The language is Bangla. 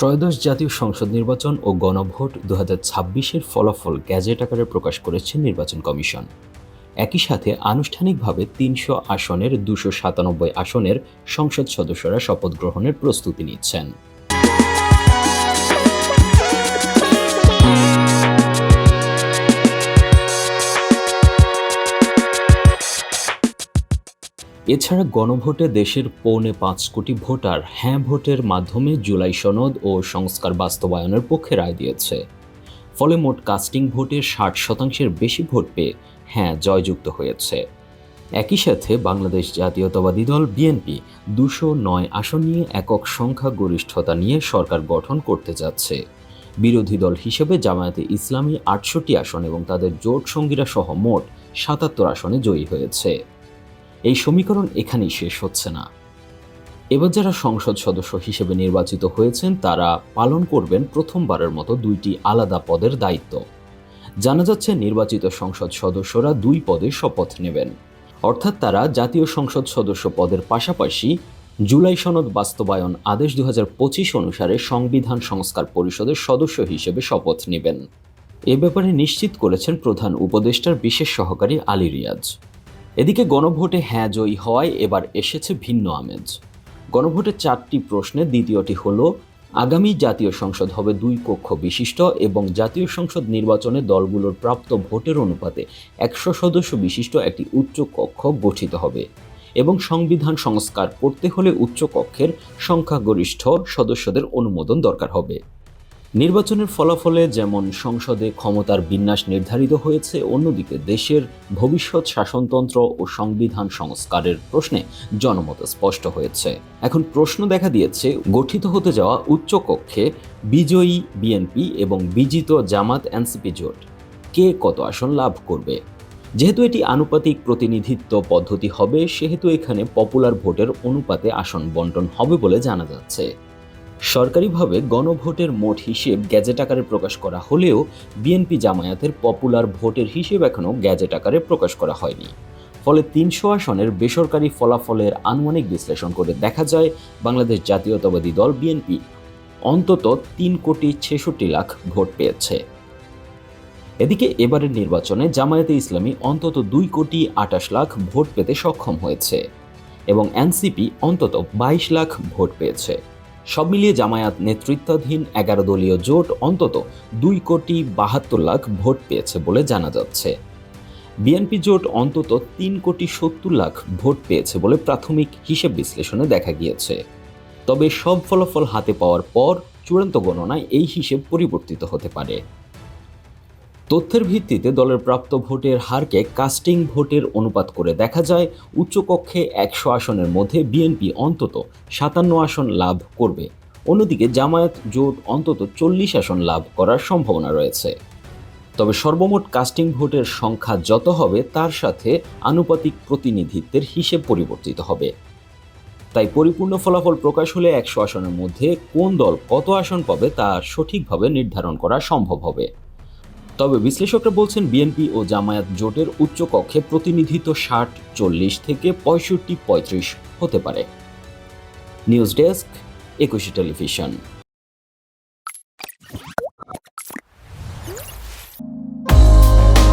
ত্রয়োদশ জাতীয় সংসদ নির্বাচন ও গণভোট 2026-এর ফলাফল গ্যাজেট আকারে প্রকাশ করেছে নির্বাচন কমিশন। একই সাথে আনুষ্ঠানিকভাবে 300 আসনের 297 আসনের সংসদ সদস্যরা শপথ গ্রহণের প্রস্তুতি নিচ্ছেন। এছাড়া গণভোটে দেশের 5.25 কোটি ভোটার হ্যাঁ ভোটের মাধ্যমে জুলাই সনদ ও সংস্কার বাস্তবায়নের পক্ষে রায় দিয়েছে। ফলে মোট কাস্টিং ভোটের 60% বেশি ভোট পেয়ে হ্যাঁ জয়যুক্ত হয়েছে। একই সাথে বাংলাদেশ জাতীয়তাবাদী দল বিএনপি 209 আসন নিয়ে একক সংখ্যাগরিষ্ঠতা নিয়ে সরকার গঠন করতে যাচ্ছে। বিরোধী দল হিসেবে জামায়াতে ইসলামী 68 আসন এবং তাদের জোট সঙ্গীরা সহ মোট 77 আসনে জয়ী হয়েছে। এই সমীকরণ এখানেই শেষ হচ্ছে না। এবার যারা সংসদ সদস্য হিসেবে নির্বাচিত হয়েছেন তারা পালন করবেন প্রথমবারের মতো 2টি আলাদা পদের দায়িত্ব। জানা যাচ্ছে নির্বাচিত সংসদ সদস্যরা 2 পদে শপথ নেবেন, অর্থাৎ তারা জাতীয় সংসদ সদস্য পদের পাশাপাশি জুলাই সনদ বাস্তবায়ন আদেশ 2025 অনুসারে সংবিধান সংস্কার পরিষদের সদস্য হিসেবে শপথ নেবেন। এ ব্যাপারে নিশ্চিত করেছেন প্রধান উপদেষ্টার বিশেষ সহকারী আলী রিয়াজ। এদিকে গণভোটে হ্যাঁ জয়ী হওয়ায় এবার এসেছে ভিন্ন আমেজ। গণভোটের 4টি প্রশ্নে দ্বিতীয়টি হল আগামী জাতীয় সংসদ হবে 2 কক্ষ বিশিষ্ট এবং জাতীয় সংসদ নির্বাচনে দলগুলোর প্রাপ্ত ভোটের অনুপাতে 100 সদস্য বিশিষ্ট একটি উচ্চ কক্ষ গঠিত হবে এবং সংবিধান সংস্কার করতে হলে উচ্চ কক্ষের সংখ্যাগরিষ্ঠ সদস্যদের অনুমোদন দরকার হবে। নির্বাচনের ফলাফলে যেমন সংসদে ক্ষমতার বিন্যাস নির্ধারিত হয়েছে, অন্যদিকে দেশের ভবিষ্যৎ শাসনতন্ত্র ও সংবিধান সংস্কারের প্রশ্নে জনমত স্পষ্ট হয়েছে। এখন প্রশ্ন দেখা দিয়েছে গঠিত হতে যাওয়া উচ্চকক্ষে বিজয়ী বিএনপি এবং বিজিত জামাত এনসিপি জোট কে কত আসন লাভ করবে। যেহেতু এটি আনুপাতিক প্রতিনিধিত্ব পদ্ধতি হবে, সেহেতু এখানে পপুলার ভোটের অনুপাতে আসন বন্টন হবে বলে জানা যাচ্ছে। সরকারিভাবে গণভোটের মোট হিসেব গ্যাজেট আকারে প্রকাশ করা হলেও বিএনপি জামায়াতের পপুলার ভোটের হিসেব এখনও গ্যাজেট আকারে প্রকাশ করা হয়নি। ফলে 300 আসনের বেসরকারি ফলাফলের আনুমানিক বিশ্লেষণ করে দেখা যায় বাংলাদেশ জাতীয়তাবাদী দল বিএনপি অন্তত 3,66,00,000 ভোট পেয়েছে। এদিকে এবারের নির্বাচনে জামায়াতে ইসলামী অন্তত 2,28,00,000 ভোট পেতে সক্ষম হয়েছে এবং এনসিপি অন্তত 22,00,000 ভোট পেয়েছে। সব মিলিয়ে জামায়াত নেতৃত্বাধীন 11 দলীয় জোট অন্তত 2,72,00,000 ভোট পেয়েছে বলে জানা যাচ্ছে। বিএনপি জোট অন্তত 3,70,00,000 ভোট পেয়েছে বলে প্রাথমিক হিসেব বিশ্লেষণে দেখা গিয়েছে। তবে সব ফলাফল হাতে পাওয়ার পর চূড়ান্ত গণনায় এই হিসেব পরিবর্তিত হতে পারে। তথ্যের ভিত্তিতে দলের প্রাপ্ত ভোটের হারকে কাস্টিং ভোটের অনুপাত করে দেখা যায় উচ্চকক্ষে 100 আসনের মধ্যে বিএনপি অন্তত 57 আসন লাভ করবে, অন্যদিকে জামায়াত জোট অন্তত 40 আসন লাভ করার সম্ভাবনা রয়েছে। তবে সর্বমোট কাস্টিং ভোটের সংখ্যা যত হবে তার সাথে আনুপাতিক প্রতিনিধিত্বের হিসেব পরিবর্তিত হবে। তাই পরিপূর্ণ ফলাফল প্রকাশ হলে 100 আসনের মধ্যে কোন দল কত আসন পাবে তা সঠিকভাবে নির্ধারণ করা সম্ভব হবে। তবে বিশ্লেষকরা বলছেন বিএনপি ও জামায়াত জোটের উচ্চকক্ষে প্রতিনিধিত্ব 60-40 থেকে 65-35 হতে পারে। News desk, 21 television.